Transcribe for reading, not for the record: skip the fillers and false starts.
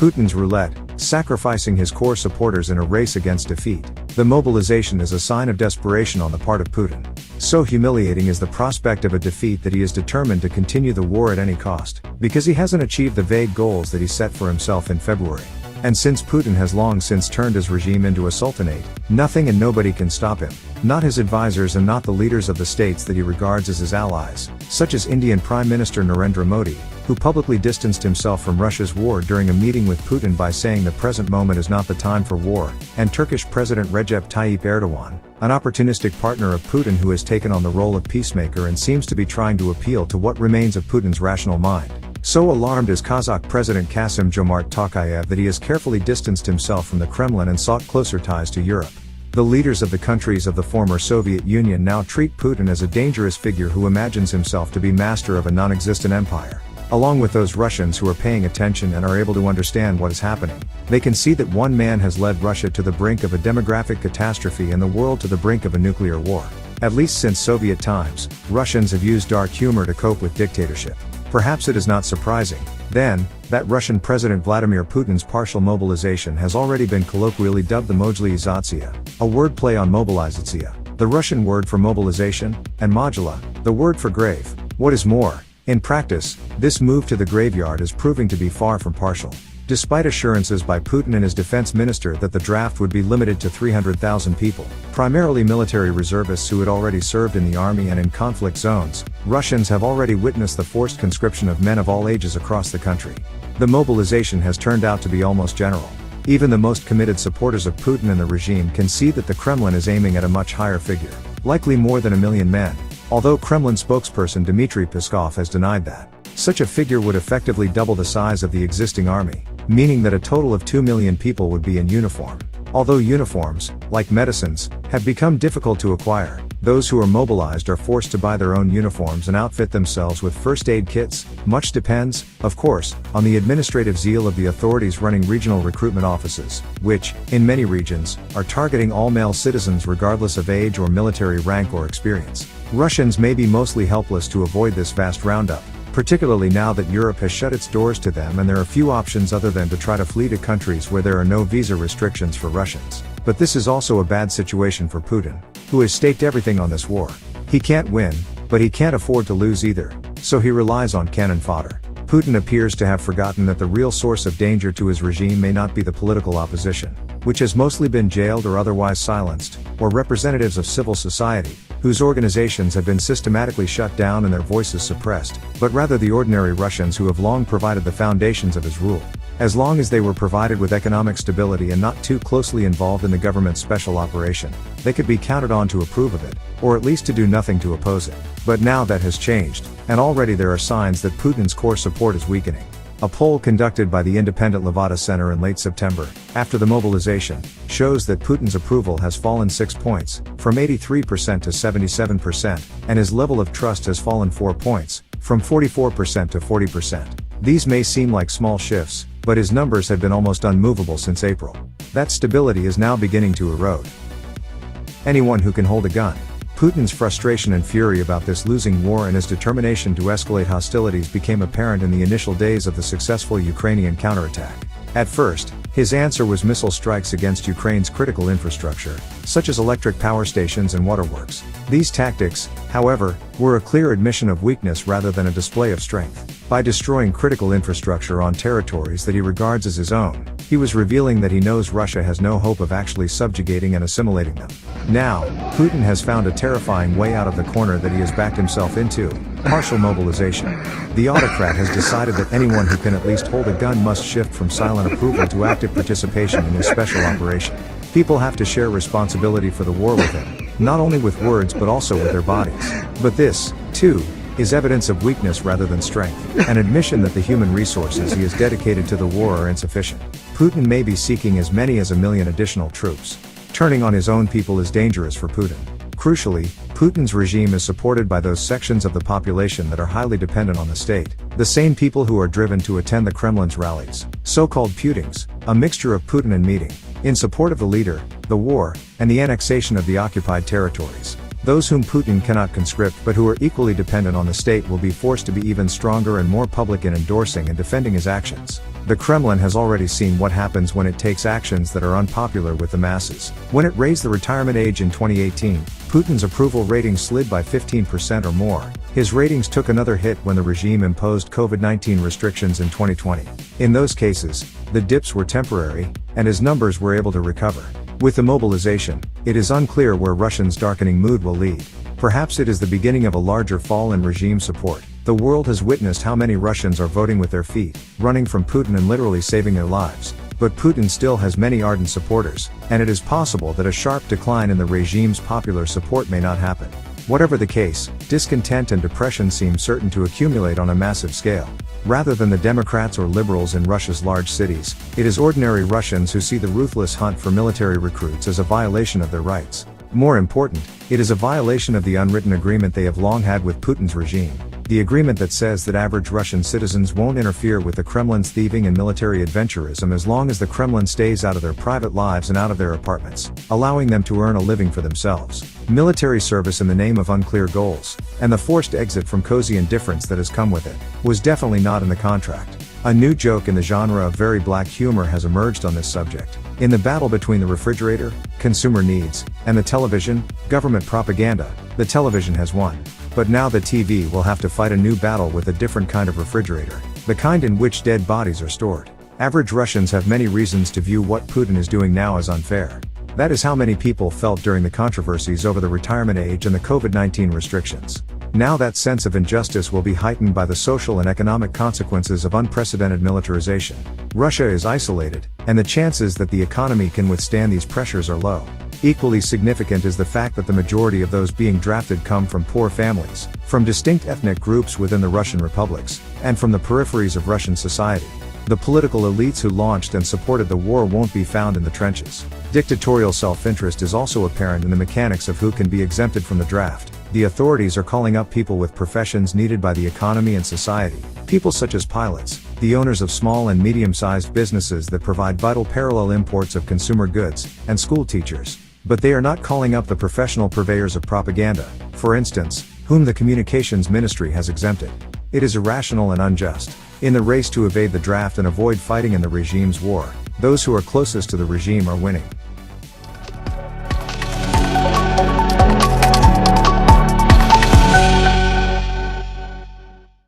Putin's roulette, sacrificing his core supporters in a race against defeat. The mobilization is a sign of desperation on the part of Putin. So humiliating is the prospect of a defeat that he is determined to continue the war at any cost, because he hasn't achieved the vague goals that he set for himself in February. And since Putin has long since turned his regime into a sultanate, nothing and nobody can stop him. Not his advisors and not the leaders of the states that he regards as his allies, such as Indian Prime Minister Narendra Modi, who publicly distanced himself from Russia's war during a meeting with Putin by saying the present moment is not the time for war, and Turkish President Recep Tayyip Erdogan, an opportunistic partner of Putin who has taken on the role of peacemaker and seems to be trying to appeal to what remains of Putin's rational mind. So alarmed is Kazakh President Kassym-Jomart Tokayev that he has carefully distanced himself from the Kremlin and sought closer ties to Europe. The leaders of the countries of the former Soviet Union now treat Putin as a dangerous figure who imagines himself to be master of a non-existent empire. Along with those Russians who are paying attention and are able to understand what is happening, they can see that one man has led Russia to the brink of a demographic catastrophe and the world to the brink of a nuclear war. At least since Soviet times, Russians have used dark humor to cope with dictatorship. Perhaps it is not surprising, then, that Russian President Vladimir Putin's partial mobilization has already been colloquially dubbed the mobilization, a wordplay on mobilization, the Russian word for mobilization, and mogila, the word for grave. What is more, in practice, this move to the graveyard is proving to be far from partial. Despite assurances by Putin and his defense minister that the draft would be limited to 300,000 people, primarily military reservists who had already served in the army and in conflict zones, Russians have already witnessed the forced conscription of men of all ages across the country. The mobilization has turned out to be almost general. Even the most committed supporters of Putin and the regime can see that the Kremlin is aiming at a much higher figure, likely more than 1 million men, although Kremlin spokesperson Dmitry Peskov has denied that. Such a figure would effectively double the size of the existing army, meaning that a total of 2 million people would be in uniform. Although uniforms, like medicines, have become difficult to acquire, those who are mobilized are forced to buy their own uniforms and outfit themselves with first aid kits. Much depends, of course, on the administrative zeal of the authorities running regional recruitment offices, which, in many regions, are targeting all male citizens regardless of age or military rank or experience. Russians may be mostly helpless to avoid this vast roundup, particularly now that Europe has shut its doors to them and there are few options other than to try to flee to countries where there are no visa restrictions for Russians. But this is also a bad situation for Putin, who has staked everything on this war. He can't win, but he can't afford to lose either, so he relies on cannon fodder. Putin appears to have forgotten that the real source of danger to his regime may not be the political opposition, which has mostly been jailed or otherwise silenced, or representatives of civil society, whose organizations have been systematically shut down and their voices suppressed, but rather the ordinary Russians who have long provided the foundations of his rule. As long as they were provided with economic stability and not too closely involved in the government's special operation, they could be counted on to approve of it, or at least to do nothing to oppose it. But now that has changed, and already there are signs that Putin's core support is weakening. A poll conducted by the independent Levada Center in late September, after the mobilization, shows that Putin's approval has fallen 6 points, from 83% to 77%, and his level of trust has fallen 4 points, from 44% to 40%. These may seem like small shifts, but his numbers have been almost unmovable since April. That stability is now beginning to erode. Anyone who can hold a gun. Putin's frustration and fury about this losing war and his determination to escalate hostilities became apparent in the initial days of the successful Ukrainian counterattack. At first, his answer was missile strikes against Ukraine's critical infrastructure, such as electric power stations and waterworks. These tactics, however, were a clear admission of weakness rather than a display of strength. By destroying critical infrastructure on territories that he regards as his own, he was revealing that he knows Russia has no hope of actually subjugating and assimilating them. Now, Putin has found a terrifying way out of the corner that he has backed himself into: partial mobilization. The autocrat has decided that anyone who can at least hold a gun must shift from silent approval to active participation in his special operation. People have to share responsibility for the war with him, not only with words but also with their bodies. But this, too, is evidence of weakness rather than strength, an admission that the human resources he has dedicated to the war are insufficient. Putin may be seeking as many as 1 million additional troops. Turning on his own people is dangerous for Putin. Crucially, Putin's regime is supported by those sections of the population that are highly dependent on the state, the same people who are driven to attend the Kremlin's rallies, so-called Putins, a mixture of Putin and meeting, in support of the leader, the war, and the annexation of the occupied territories. Those whom Putin cannot conscript but who are equally dependent on the state will be forced to be even stronger and more public in endorsing and defending his actions. The Kremlin has already seen what happens when it takes actions that are unpopular with the masses. When it raised the retirement age in 2018, Putin's approval rating slid by 15% or more. His ratings took another hit when the regime imposed COVID-19 restrictions in 2020. In those cases, the dips were temporary, and his numbers were able to recover. With the mobilization, it is unclear where Russians' darkening mood will lead. Perhaps it is the beginning of a larger fall in regime support. The world has witnessed how many Russians are voting with their feet, running from Putin and literally saving their lives. But Putin still has many ardent supporters, and it is possible that a sharp decline in the regime's popular support may not happen. Whatever the case, discontent and depression seem certain to accumulate on a massive scale. Rather than the Democrats or liberals in Russia's large cities, it is ordinary Russians who see the ruthless hunt for military recruits as a violation of their rights. More important, it is a violation of the unwritten agreement they have long had with Putin's regime. The agreement that says that average Russian citizens won't interfere with the Kremlin's thieving and military adventurism as long as the Kremlin stays out of their private lives and out of their apartments, allowing them to earn a living for themselves. Military service in the name of unclear goals, and the forced exit from cozy indifference that has come with it, was definitely not in the contract. A new joke in the genre of very black humor has emerged on this subject. In the battle between the refrigerator, consumer needs, and the television, government propaganda, the television has won. But now the TV will have to fight a new battle with a different kind of refrigerator, the kind in which dead bodies are stored. Average Russians have many reasons to view what Putin is doing now as unfair. That is how many people felt during the controversies over the retirement age and the COVID-19 restrictions. Now that sense of injustice will be heightened by the social and economic consequences of unprecedented militarization. Russia is isolated, and the chances that the economy can withstand these pressures are low. Equally significant is the fact that the majority of those being drafted come from poor families, from distinct ethnic groups within the Russian republics, and from the peripheries of Russian society. The political elites who launched and supported the war won't be found in the trenches. Dictatorial self-interest is also apparent in the mechanics of who can be exempted from the draft. The authorities are calling up people with professions needed by the economy and society, people such as pilots, the owners of small and medium-sized businesses that provide vital parallel imports of consumer goods, and school teachers. But they are not calling up the professional purveyors of propaganda, for instance, whom the communications ministry has exempted. It is irrational and unjust. In the race to evade the draft and avoid fighting in the regime's war, those who are closest to the regime are winning.